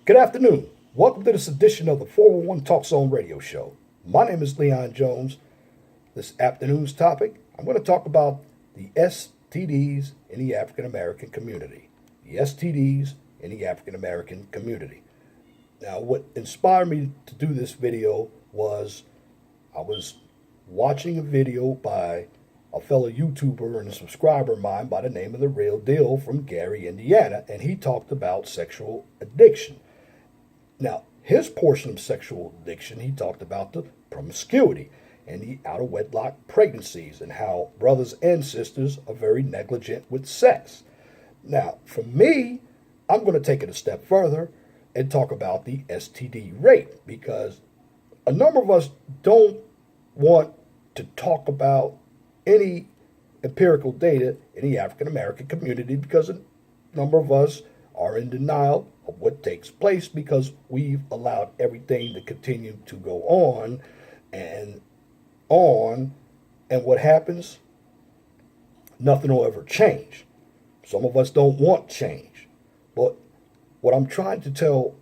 Good afternoon. Welcome to this edition of the 411 Talk Zone radio show. My name is Leon Jones. This afternoon's topic, I'm going to talk about the STDs in the African American community. The STDs in the African American community. Now, what inspired me to do this video was I was watching a video by a fellow YouTuber and a subscriber of mine by the name of The Real Deal from Gary, Indiana, and he talked about sexual addiction. Now, his portion of sexual addiction, he talked about the promiscuity and the out-of-wedlock pregnancies and how brothers and sisters are very negligent with sex. Now, for me, I'm going to take it a step further and talk about the STD rate, because a number of us don't want to talk about any empirical data in the African American community because a number of us are in denial of what takes place because we've allowed everything to continue to go on, and what happens? Nothing will ever change. Some of us don't want change. But what I'm trying to tell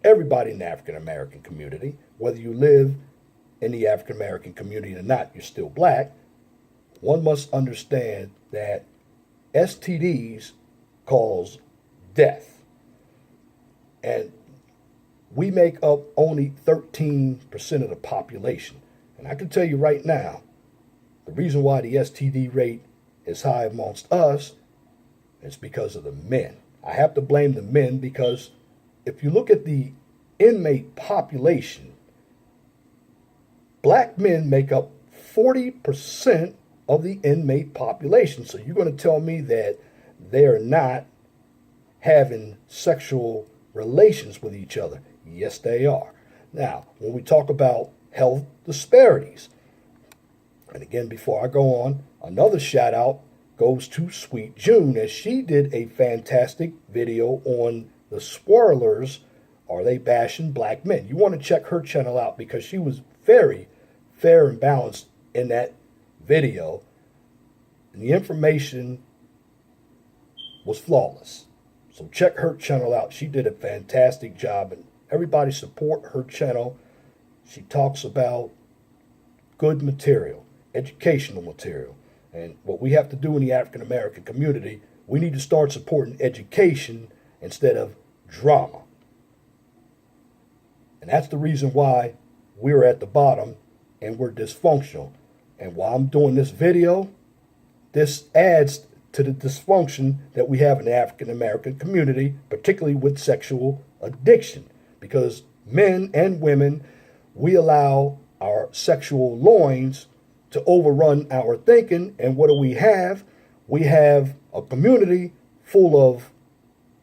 everybody in the African American community, whether you live in the African American community or not, you're still black, one must understand that STDs cause death. And we make up only 13% of the population. And I can tell you right now, the reason why the STD rate is high amongst us is because of the men. I have to blame the men because if you look at the inmate population, black men make up 40% of the inmate population. So you're going to tell me that they're not having sexual relations with each other? Yes, they are. Now, when we talk about health disparities, and again, before I go on, another shout out goes to Sweet June, as she did a fantastic video on the swirlers. Are they bashing black men? You want to check her channel out because she was very fair and balanced in that video. And the information was flawless. So check her channel out. She did a fantastic job, and everybody support her channel. She talks about good material, educational material. And what we have to do in the African American community, we need to start supporting education instead of drama. And that's the reason why we're at the bottom and we're dysfunctional. And while I'm doing this video, this adds to the dysfunction that we have in the African American community, particularly with sexual addiction. Because men and women, we allow our sexual loins to overrun our thinking. And what do we have? We have a community full of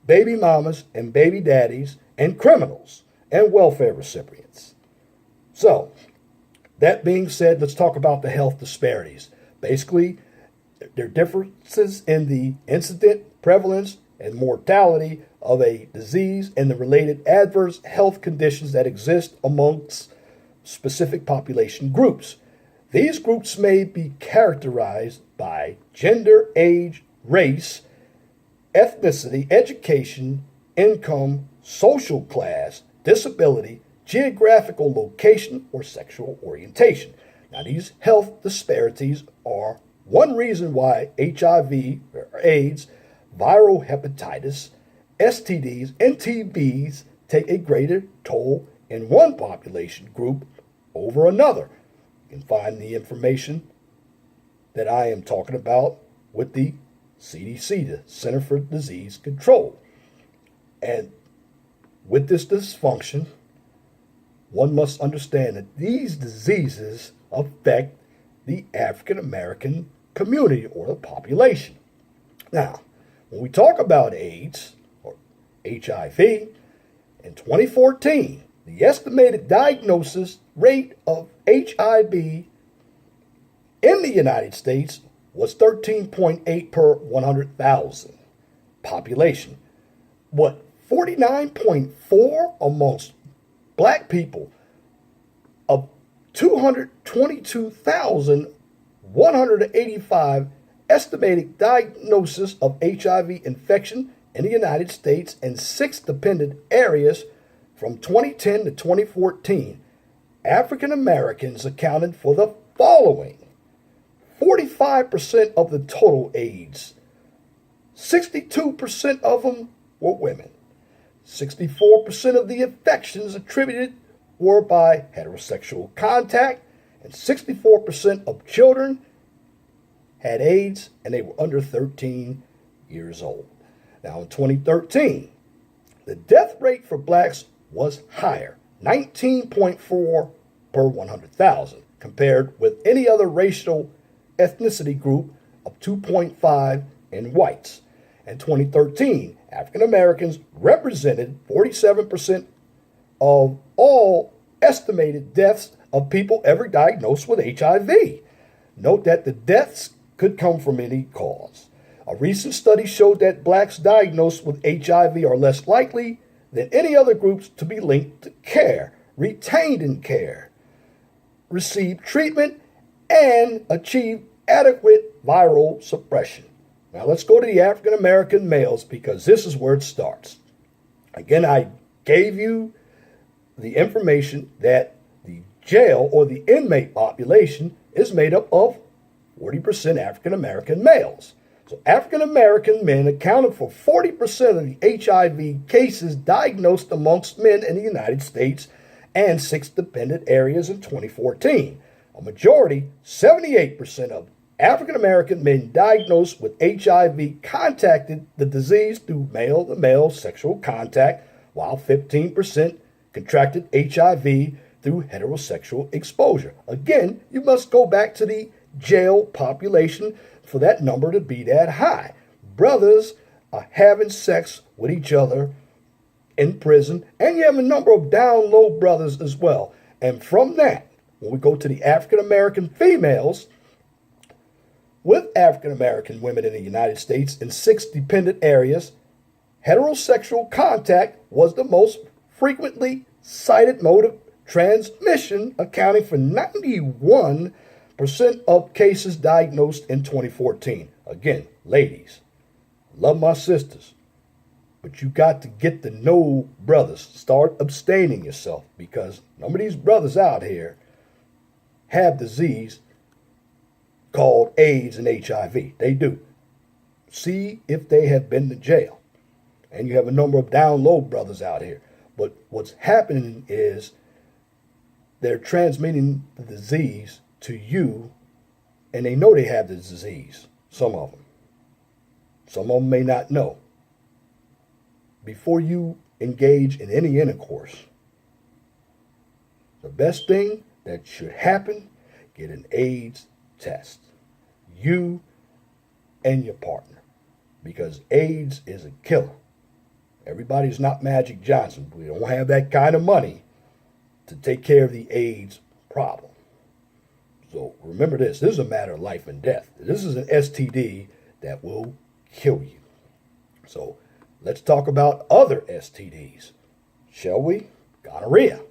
baby mamas and baby daddies and criminals and welfare recipients. So, that being said, let's talk about the health disparities. Basically, there are differences in the incident, prevalence, and mortality of a disease and the related adverse health conditions that exist amongst specific population groups. These groups may be characterized by gender, age, race, ethnicity, education, income, social class, disability, geographical location, or sexual orientation. Now, these health disparities are one reason why HIV or AIDS, viral hepatitis, STDs, and TBs take a greater toll in one population group over another. You can find the information that I am talking about with the CDC, the Center for Disease Control. And with this dysfunction, one must understand that these diseases affect the African American community or the population. Now, when we talk about AIDS or HIV, in 2014, the estimated diagnosis rate of HIV in the United States was 13.8 per 100,000 population. What, 49.4 amongst black people of 222,185 estimated diagnosis of HIV infection in the United States and 6 dependent areas from 2010 to 2014, African Americans accounted for the following: 45% of the total AIDS, 62% of them were women, 64% of the infections attributed were by heterosexual contact, and 64% of children had AIDS and they were under 13 years old. Now in 2013, the death rate for blacks was higher, 19.4 per 100,000, compared with any other racial ethnicity group of 2.5 in whites. In 2013, African Americans represented 47% of all estimated deaths of people ever diagnosed with HIV. Note that the deaths could come from any cause. A recent study showed that blacks diagnosed with HIV are less likely than any other groups to be linked to care, retained in care, receive treatment, and achieve adequate viral suppression. Now let's go to the African American males because this is where it starts. Again, I gave you the information that the jail or the inmate population is made up of 40% African American males. So African American men accounted for 40% of the HIV cases diagnosed amongst men in the United States and 6 dependent areas in 2014. A majority, 78% of African American men diagnosed with HIV contacted the disease through male-to-male sexual contact, while 15% contracted HIV through heterosexual exposure. Again, you must go back to the jail population for that number to be that high. Brothers are having sex with each other in prison, and you have a number of down low brothers as well. And from that, when we go to the African American females, with African American women in the United States in 6 dependent areas, heterosexual contact was the most frequently cited mode of transmission, accounting for 91% of cases diagnosed in 2014. Again, ladies, love my sisters, but you got to get to know brothers. Start abstaining yourself, because some of these brothers out here have disease called AIDS and HIV. They do. See if they have been to jail. And you have a number of down low brothers out here. But what's happening is they're transmitting the disease to you, and they know they have the disease, some of them. Some of them may not know. Before you engage in any intercourse, the best thing that should happen, get an AIDS test. You and your partner. Because AIDS is a killer. Everybody's not Magic Johnson. We don't have that kind of money to take care of the AIDS problem. So remember this. This is a matter of life and death. This is an STD that will kill you. So let's talk about other STDs, shall we? Gonorrhea.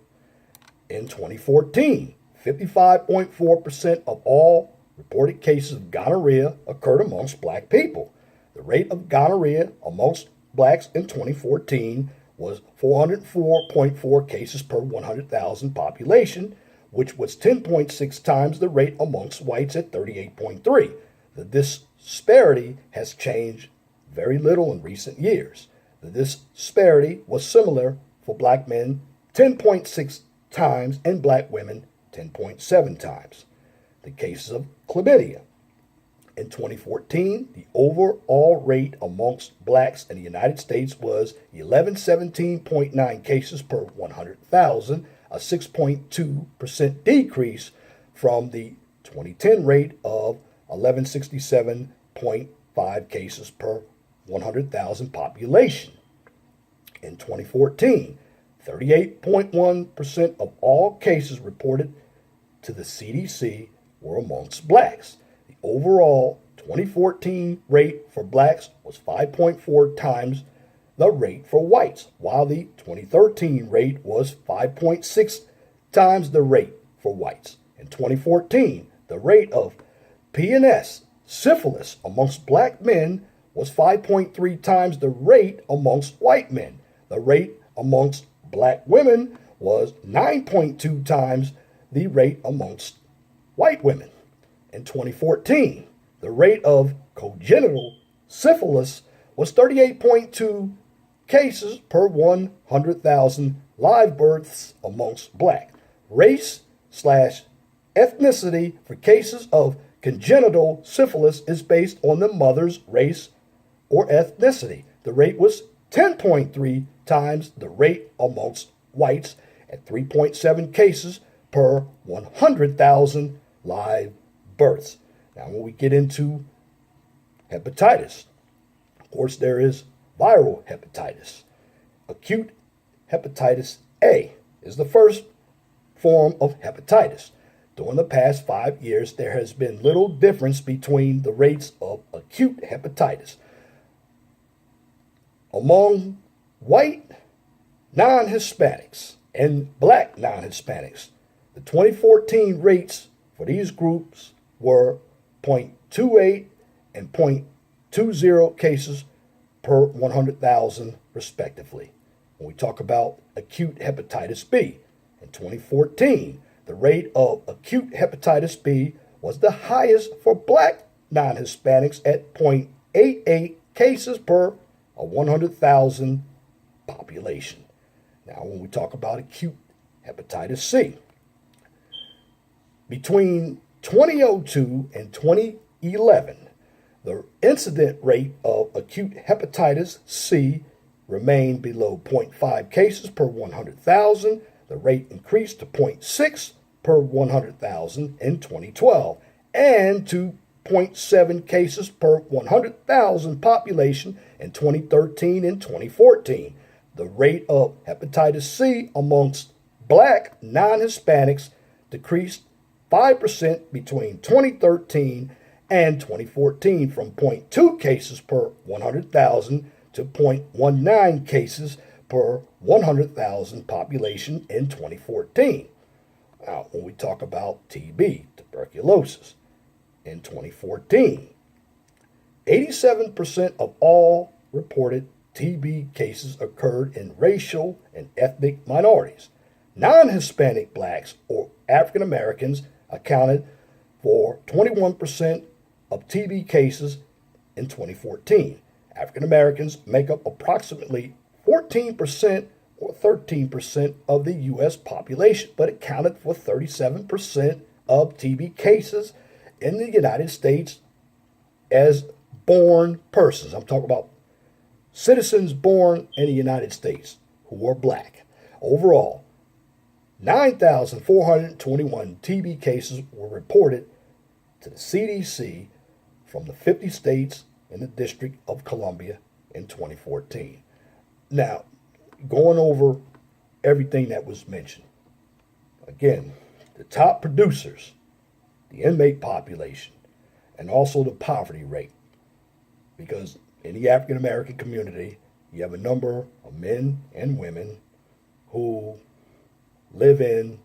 In 2014, 55.4% of all reported cases of gonorrhea occurred amongst black people. The rate of gonorrhea amongst blacks in 2014 was 404.4 cases per 100,000 population, which was 10.6 times the rate amongst whites at 38.3. The disparity has changed very little in recent years. The disparity was similar for black men, 10.6 times, and black women, 10.7 times. The cases of chlamydia. In 2014, the overall rate amongst blacks in the United States was 1117.9 cases per 100,000, a 6.2% decrease from the 2010 rate of 1167.5 cases per 100,000 population. In 2014, 38.1% of all cases reported to the CDC were amongst blacks. The overall 2014 rate for blacks was 5.4 times the rate for whites, while the 2013 rate was 5.6 times the rate for whites. In 2014, the rate of PNS, syphilis, amongst black men was 5.3 times the rate amongst white men. The rate amongst black women was 9.2 times the rate amongst white women. In 2014, the rate of congenital syphilis was 38.2 cases per 100,000 live births amongst black. Race/ethnicity for cases of congenital syphilis is based on the mother's race or ethnicity. The rate was 10.3 times the rate amongst whites at 3.7 cases per 100,000 live births. Now, when we get into hepatitis, of course, there is viral hepatitis. Acute hepatitis A is the first form of hepatitis. During the past 5 years, there has been little difference between the rates of acute hepatitis among white non-Hispanics and black non-Hispanics. The 2014 rates for these groups were 0.28 and 0.20 cases per 100,000 respectively. When we talk about acute hepatitis B, in 2014, the rate of acute hepatitis B was the highest for black non-Hispanics at 0.88 cases per 100,000 population. Now, when we talk about acute hepatitis C, between 2002 and 2011, the incident rate of acute hepatitis C remained below 0.5 cases per 100,000. The rate increased to 0.6 per 100,000 in 2012 and to 0.7 cases per 100,000 population in 2013 and 2014. The rate of hepatitis C amongst black non-Hispanics decreased 5% between 2013 and 2014 from 0.2 cases per 100,000 to 0.19 cases per 100,000 population in 2014. Now, when we talk about TB, tuberculosis, in 2014, 87% of all reported TB cases occurred in racial and ethnic minorities. Non-Hispanic blacks or African Americans accounted for 21% of TB cases in 2014. African Americans make up approximately 14% or 13% of the U.S. population, but accounted for 37% of TB cases in the United States as born persons. I'm talking about citizens born in the United States who are black. Overall, 9,421 TB cases were reported to the CDC from the 50 states and the District of Columbia in 2014. Now, going over everything that was mentioned, again, the top producers, the inmate population, and also the poverty rate. Because in the African American community, you have a number of men and women who live in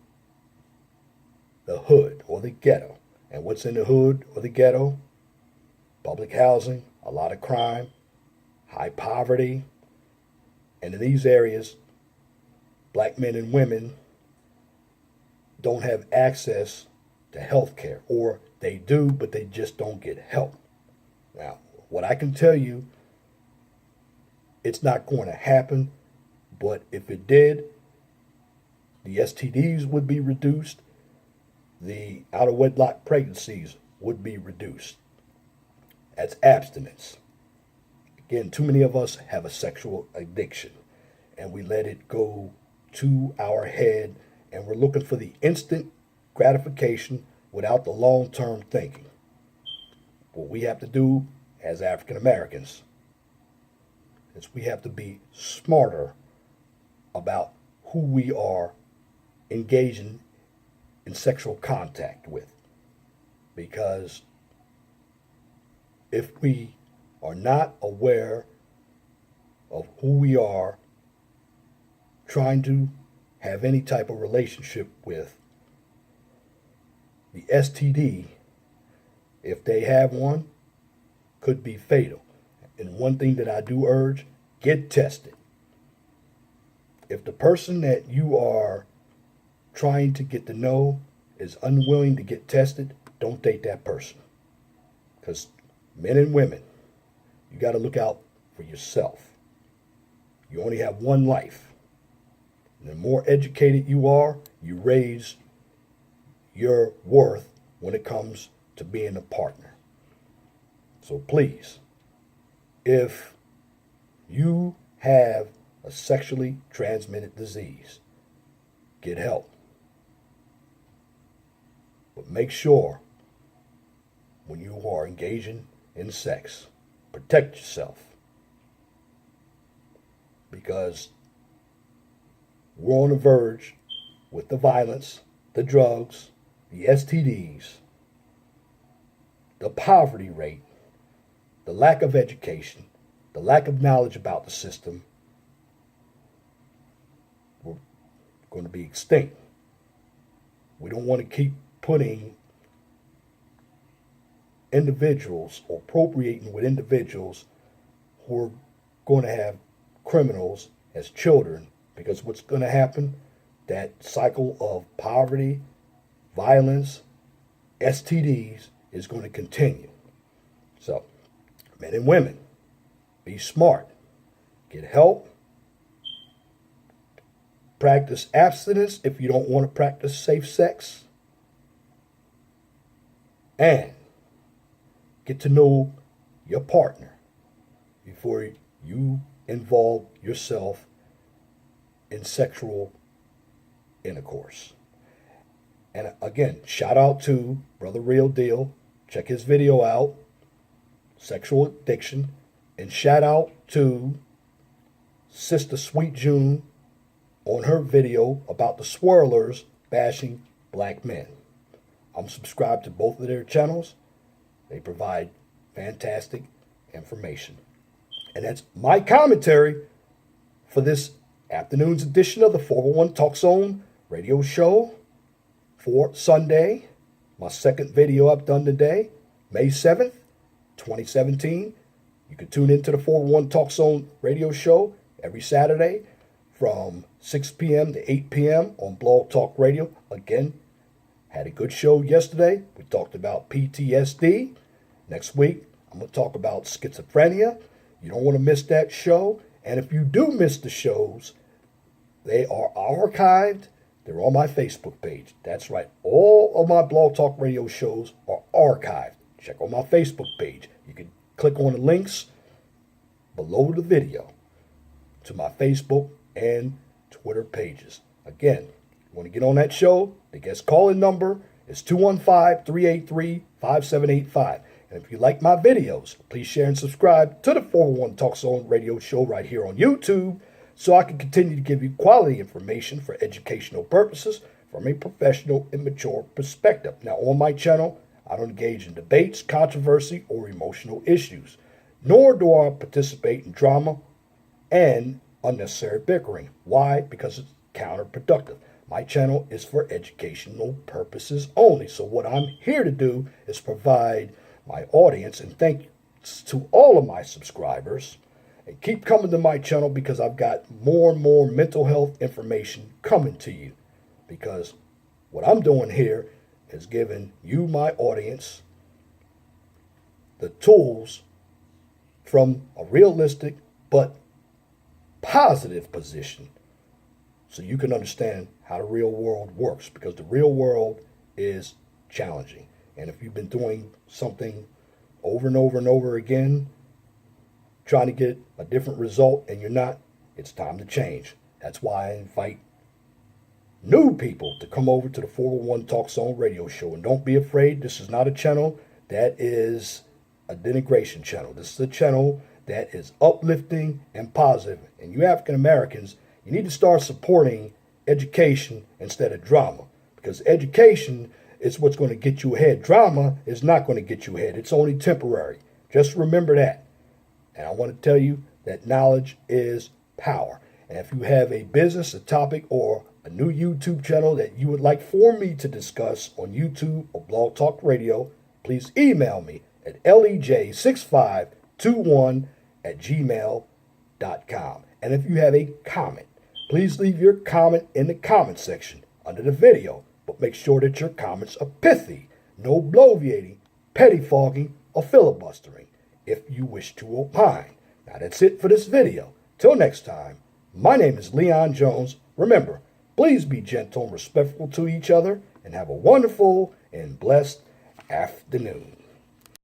the hood or the ghetto. And what's in the hood or the ghetto? Public housing, a lot of crime, high poverty. And in these areas, black men and women don't have access to health care, or they do, but they just don't get help. Now, what I can tell you, it's not going to happen, but if it did, the STDs would be reduced, the out-of-wedlock pregnancies would be reduced. That's abstinence. Again, too many of us have a sexual addiction, and we let it go to our head, and we're looking for the instant gratification without the long-term thinking. What we have to do as African Americans is we have to be smarter about who we are engaging in sexual contact with. Because if we are not aware of who we are trying to have any type of relationship with, the STD, if they have one, could be fatal. And one thing that I do urge, get tested. If the person that you are trying to get to know is unwilling to get tested, don't date that person. Because men and women, you got to look out for yourself. You only have one life. And the more educated you are, you raise your worth when it comes to being a partner. So please, if you have a sexually transmitted disease, get help. But make sure when you are engaging in sex, protect yourself. Because we're on the verge with the violence, the drugs, the STDs, the poverty rate, the lack of education, the lack of knowledge about the system. We're going to be extinct. We don't want to keep putting individuals or appropriating with individuals who are going to have criminals as children, because what's going to happen, that cycle of poverty, violence, STDs is going to continue. So, men and women, be smart, get help, practice abstinence if you don't want to practice safe sex, and get to know your partner before you involve yourself in sexual intercourse. And again, shout out to Brother Real Deal. Check his video out, Sexual Addiction. And shout out to Sister Sweet June on her video about the swirlers bashing black men. I'm subscribed to both of their channels. They provide fantastic information. And that's my commentary for this afternoon's edition of the 401 Talk Zone radio show for Sunday. My second video I've done today, May 7th, 2017. You can tune into the 401 Talk Zone radio show every Saturday from 6 p.m. to 8 p.m. on Blog Talk Radio. Again, had a good show yesterday. We talked about PTSD. Next week, I'm going to talk about schizophrenia. You don't want to miss that show. And if you do miss the shows, they are archived. They're on my Facebook page. That's right. All of my Blog Talk Radio shows are archived. Check on my Facebook page. You can click on the links below the video to my Facebook and Twitter pages. Again, you want to get on that show, the guest calling number is 215-383-5785. And if you like my videos, please share and subscribe to the 401 Talk Zone radio show right here on YouTube, so I can continue to give you quality information for educational purposes from a professional and mature perspective. Now, on my channel, I don't engage in debates, controversy, or emotional issues, nor do I participate in drama and unnecessary bickering. Why? Because it's counterproductive. My channel is for educational purposes only. So what I'm here to do is provide my audience, and thanks to all of my subscribers, and keep coming to my channel, because I've got more and more mental health information coming to you. Because what I'm doing here is giving you, my audience, the tools from a realistic but positive position, so you can understand how the real world works, because the real world is challenging. And if you've been doing something over and over and over again, trying to get a different result, and you're not, it's time to change. That's why I invite new people to come over to the 401 Talk Zone radio show. And don't be afraid, this is not a channel that is a denigration channel. This is a channel that is uplifting and positive. And you African Americans, you need to start supporting education instead of drama, because education is what's going to get you ahead. Drama is not going to get you ahead. It's only temporary. Just remember that. And I want to tell you that knowledge is power. And if you have a business, a topic, or a new YouTube channel that you would like for me to discuss on YouTube or Blog Talk Radio, please email me at lej6521 leon.jones@gmail.com. And if you have a comment, please leave your comment in the comment section under the video, but make sure that your comments are pithy, no bloviating, pettifogging, or filibustering if you wish to opine. Now that's it for this video. Till next time, my name is Leon Jones. Remember, please be gentle and respectful to each other and have a wonderful and blessed afternoon.